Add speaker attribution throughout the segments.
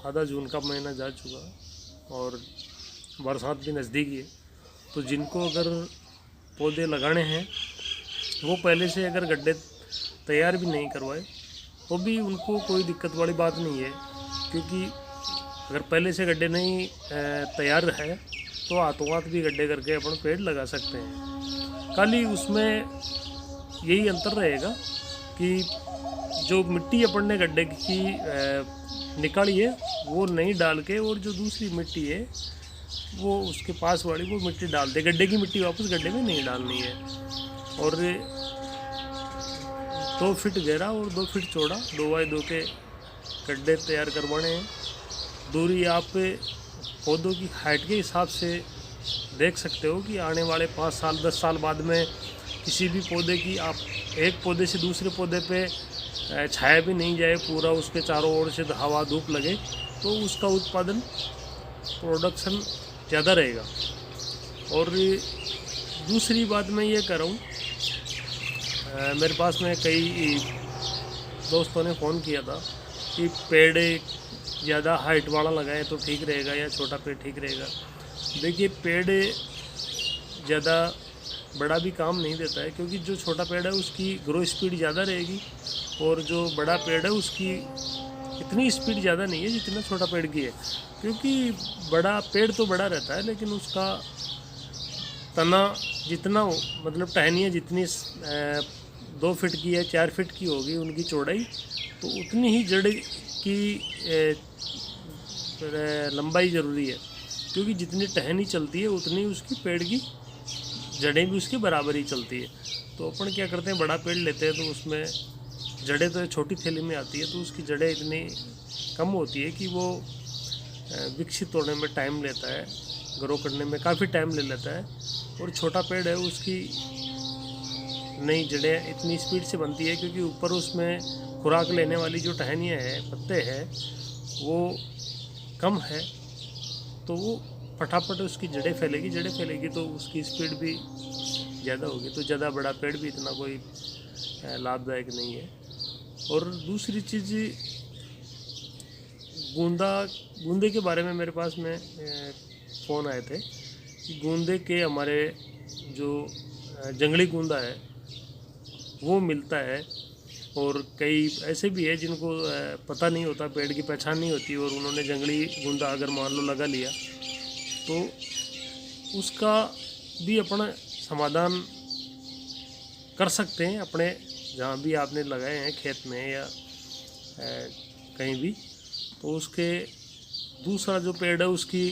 Speaker 1: आधा जून का महीना जा चुका और बरसात भी नज़दीक है। तो जिनको अगर पौधे लगाने हैं वो पहले से अगर गड्ढे तैयार भी नहीं करवाए तो भी उनको कोई दिक्कत वाली बात नहीं है, क्योंकि अगर पहले से गड्ढे नहीं तैयार है तो हाथों हाथ भी गड्ढे करके अपन पेड़ लगा सकते हैं। खाली उसमें यही अंतर रहेगा कि जो मिट्टी अपन ने गड्ढे की निकाली है वो नहीं डाल के, और जो दूसरी मिट्टी है वो उसके पास वाली वो मिट्टी डाल दे। गड्ढे की मिट्टी वापस गड्ढे में नहीं डालनी है। और 2 फीट गहरा और 2 फीट चौड़ा 2x2 के गड्ढे तैयार करवाने हैं। दूरी आप पौधों की हाइट के हिसाब से देख सकते हो कि आने वाले 5 साल 10 साल बाद में किसी भी पौधे की आप एक पौधे से दूसरे पौधे पे छाया भी नहीं जाए, पूरा उसके चारों ओर से हवा धूप लगे, तो उसका उत्पादन प्रोडक्शन ज़्यादा रहेगा। और दूसरी बात मैं ये कर रहा हूँ, मेरे पास में कई दोस्तों ने फ़ोन किया था कि पेड़ ज़्यादा हाइट वाला लगाए तो ठीक रहेगा या छोटा पेड़ ठीक रहेगा। देखिए, पेड़ ज़्यादा बड़ा भी काम नहीं देता है, क्योंकि जो छोटा पेड़ है उसकी ग्रो स्पीड ज़्यादा रहेगी और जो बड़ा पेड़ है उसकी इतनी स्पीड ज़्यादा नहीं है जितना छोटा पेड़ की है। क्योंकि बड़ा पेड़ तो बड़ा रहता है लेकिन उसका तना जितना मतलब टहनियाँ जितनी 2 फीट की या 4 फीट की होगी उनकी चौड़ाई, तो उतनी ही जड़ की लंबाई ज़रूरी है। क्योंकि जितनी टहनी चलती है उतनी उसकी पेड़ की जड़ें भी उसके बराबर ही चलती है। तो अपन क्या करते हैं, बड़ा पेड़ लेते हैं तो उसमें जड़ें तो छोटी थैली में आती है, तो उसकी जड़ें इतनी कम होती है कि वो विकसित होने में टाइम लेता है, ग्रो करने में काफ़ी टाइम ले लेता है। और छोटा पेड़ है उसकी नई जड़ें इतनी स्पीड से बनती है क्योंकि ऊपर उसमें खुराक लेने वाली जो टहनियाँ हैं, पत्ते हैं, वो कम है, तो वो फटाफट उसकी जड़ें फैलेगी तो उसकी स्पीड भी ज़्यादा होगी। तो ज़्यादा बड़ा पेड़ भी इतना कोई लाभदायक नहीं है। और दूसरी चीज़, गूंदे के बारे में मेरे पास में फ़ोन आए थे कि गूंदे के हमारे जो जंगली गूंदा है वो मिलता है। और कई ऐसे भी है जिनको पता नहीं होता, पेड़ की पहचान नहीं होती, और उन्होंने जंगली गूंदा अगर मान लो लगा लिया तो उसका भी अपना समाधान कर सकते हैं अपने जहाँ भी आपने लगाए हैं, खेत में या कहीं भी। तो उसके दूसरा जो पेड़ है उसकी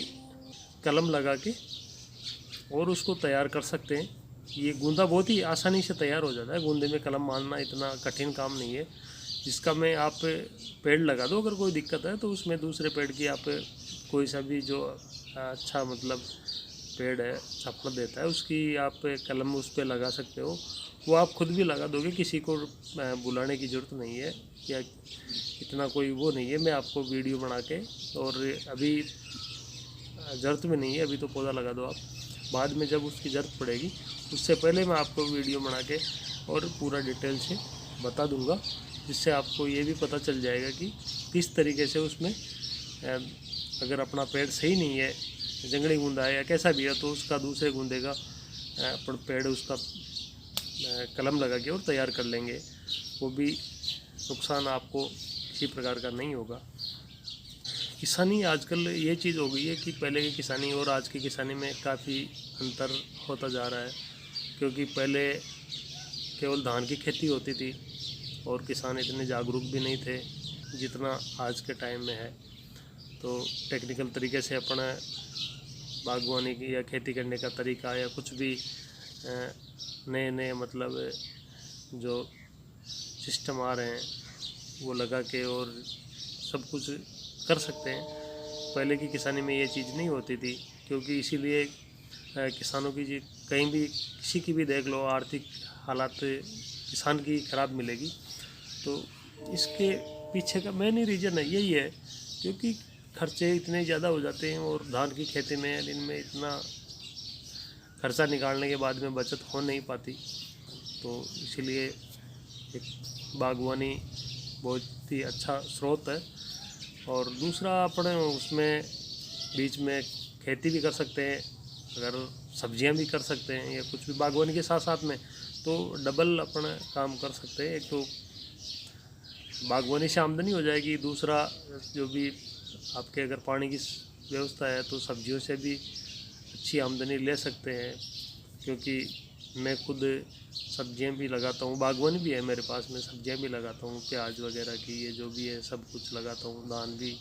Speaker 1: कलम लगा के और उसको तैयार कर सकते हैं। ये गूंदा बहुत ही आसानी से तैयार हो जाता है। गूंदे में कलम मारना इतना कठिन काम नहीं है, जिसका में आप पेड़ लगा दो। अगर कोई दिक्कत है तो उसमें दूसरे पेड़ की आप कोई सा भी जो अच्छा मतलब पेड़ है सफल देता है उसकी आप कलम उस पर लगा सकते हो। वो आप खुद भी लगा दोगे, किसी को बुलाने की ज़रूरत नहीं है, या इतना कोई वो नहीं है। मैं आपको वीडियो बना के, और अभी ज़रूरत में नहीं है, अभी तो पौधा लगा दो आप, बाद में जब उसकी ज़रूरत पड़ेगी उससे पहले मैं आपको वीडियो बना के और पूरा डिटेल से बता दूंगा, जिससे आपको ये भी पता चल जाएगा कि किस तरीके से उसमें अगर अपना पेड़ सही नहीं है, जंगली गूंदा है या कैसा भी है, तो उसका दूसरे गूंदे का अपन पेड़ उसका कलम लगा के और तैयार कर लेंगे। वो भी नुकसान आपको किसी प्रकार का नहीं होगा। किसानी आजकल ये चीज़ हो गई है कि पहले की किसानी और आज की किसानी में काफ़ी अंतर होता जा रहा है। क्योंकि पहले केवल धान की खेती होती थी और किसान इतने जागरूक भी नहीं थे जितना आज के टाइम में है। तो टेक्निकल तरीके से अपना बागवानी की या खेती करने का तरीका या कुछ भी नए नए मतलब जो सिस्टम आ रहे हैं वो लगा के और सब कुछ कर सकते हैं। पहले की किसानी में ये चीज़ नहीं होती थी, क्योंकि इसीलिए किसानों की कहीं भी किसी की भी देख लो आर्थिक हालात किसान की ख़राब मिलेगी। तो इसके पीछे का मेन रीज़न है यही है, क्योंकि खर्चे इतने ज़्यादा हो जाते हैं और धान की खेती में इनमें इतना खर्चा निकालने के बाद में बचत हो नहीं पाती। तो इसीलिए एक बागवानी बहुत ही अच्छा स्रोत है और दूसरा अपने उसमें बीच में खेती भी कर सकते हैं, अगर सब्जियां भी कर सकते हैं या कुछ भी बागवानी के साथ साथ में, तो डबल अपना काम कर सकते हैं। एक तो बागवानी से आमदनी हो जाएगी, दूसरा जो भी आपके अगर पानी की व्यवस्था है तो सब्जियों से भी अच्छी आमदनी ले सकते हैं। क्योंकि मैं खुद सब्जियां भी लगाता हूँ, बागवानी भी है मेरे पास में, सब्जियां भी लगाता हूँ, प्याज वगैरह की, ये जो भी है सब कुछ लगाता हूँ, धान भी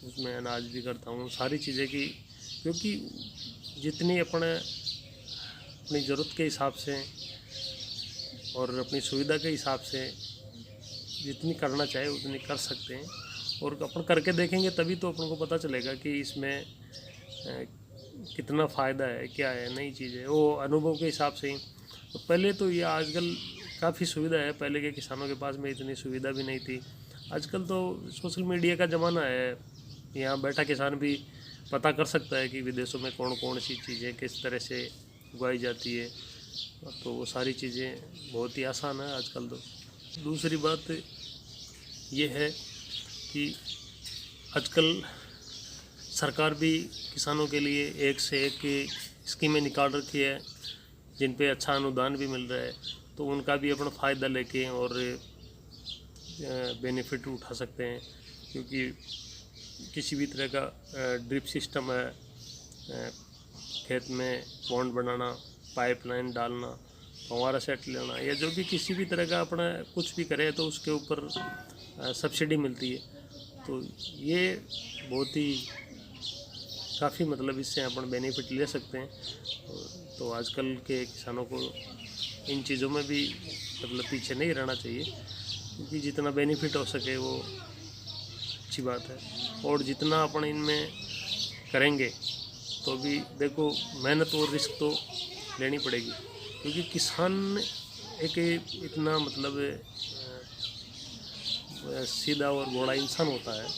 Speaker 1: उसमें अनाज भी करता हूँ, सारी चीज़ें की। क्योंकि जितनी अपनी ज़रूरत के हिसाब से और अपनी सुविधा के हिसाब से जितनी करना चाहे उतनी कर सकते हैं। और अपन करके देखेंगे तभी तो अपन को पता चलेगा कि इसमें कितना फ़ायदा है, क्या है, नई चीज़ है, वो अनुभव के हिसाब से ही। तो पहले तो ये आजकल काफ़ी सुविधा है, पहले के किसानों के पास में इतनी सुविधा भी नहीं थी। आजकल तो सोशल मीडिया का ज़माना है, यहाँ बैठा किसान भी पता कर सकता है कि विदेशों में कौन कौन सी चीज़ें किस तरह से उगाई जाती है, तो वो सारी चीज़ें बहुत ही आसान है आजकल। तो दूसरी बात ये है कि आजकल सरकार भी किसानों के लिए एक से एक स्कीमें निकाल रखी है, जिन पे अच्छा अनुदान भी मिल रहा है, तो उनका भी अपना फ़ायदा लेके और बेनिफिट उठा सकते हैं। क्योंकि किसी भी तरह का ड्रिप सिस्टम है, खेत में पॉन्ड बनाना, पाइपलाइन डालना, फव्वारा सेट लेना, या जो भी किसी भी तरह का अपना कुछ भी करे तो उसके ऊपर सब्सिडी मिलती है। तो ये बहुत ही काफ़ी मतलब इससे अपन बेनिफिट ले सकते हैं। तो आजकल के किसानों को इन चीज़ों में भी मतलब पीछे नहीं रहना चाहिए, क्योंकि जितना बेनिफिट हो सके वो अच्छी बात है। और जितना अपन इनमें करेंगे तो भी देखो मेहनत और रिस्क तो लेनी पड़ेगी, क्योंकि किसान एक इतना मतलब सीधा और घोड़ा इंसान होता है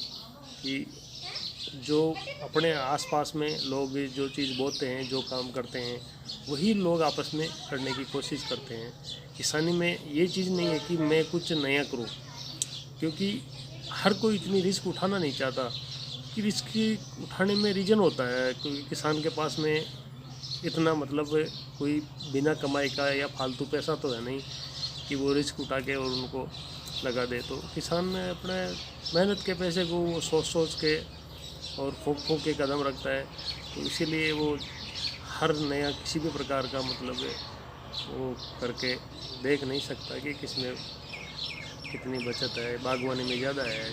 Speaker 1: कि जो अपने आसपास में लोग जो चीज़ बोते हैं, जो काम करते हैं, वही लोग आपस में करने की कोशिश करते हैं। किसानी में ये चीज़ नहीं है कि मैं कुछ नया करूं, क्योंकि हर कोई इतनी रिस्क उठाना नहीं चाहता। कि रिस्क उठाने में रीज़न होता है, क्योंकि किसान के पास में इतना मतलब कोई बिना कमाई का या फालतू पैसा तो है नहीं कि वो रिस्क उठा के और उनको लगा दे। तो किसान अपने मेहनत के पैसे को वो सोच सोच के और फूंक फूंक के कदम रखता है। तो इसीलिए वो हर नया किसी भी प्रकार का मतलब वो करके देख नहीं सकता कि किसमें कितनी बचत है, बागवानी में ज़्यादा है,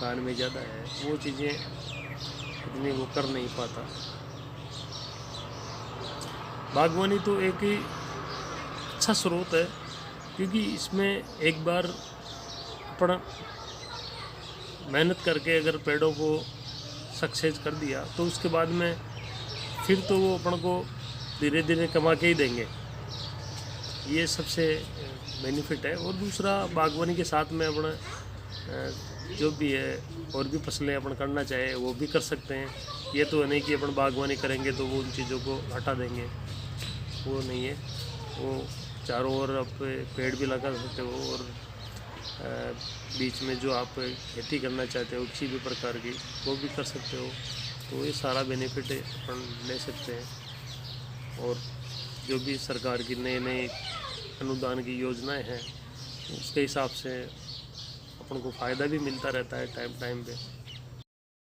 Speaker 1: धान में ज़्यादा है, वो चीज़ें इतनी वो कर नहीं पाता। बागवानी तो एक ही अच्छा स्रोत है, क्योंकि इसमें एक बार अपना मेहनत करके अगर पेड़ों को सक्सेस कर दिया तो उसके बाद में फिर तो वो अपन को धीरे धीरे कमा के ही देंगे। ये सबसे बेनिफिट है। और दूसरा बागवानी के साथ में अपना जो भी है और भी फसलें अपन करना चाहे वो भी कर सकते हैं। ये तो नहीं कि अपन बागवानी करेंगे तो वो उन चीज़ों को हटा देंगे, वो नहीं है। वो चारों ओर आप पेड़ भी लगा सकते हो और बीच में जो आप खेती करना चाहते हो किसी भी प्रकार की वो भी कर सकते हो। तो ये सारा बेनिफिट अपन ले सकते हैं। और जो भी सरकार की नए नए अनुदान की योजनाएं हैं उसके हिसाब से अपन को फ़ायदा भी मिलता रहता है टाइम टाइम पे।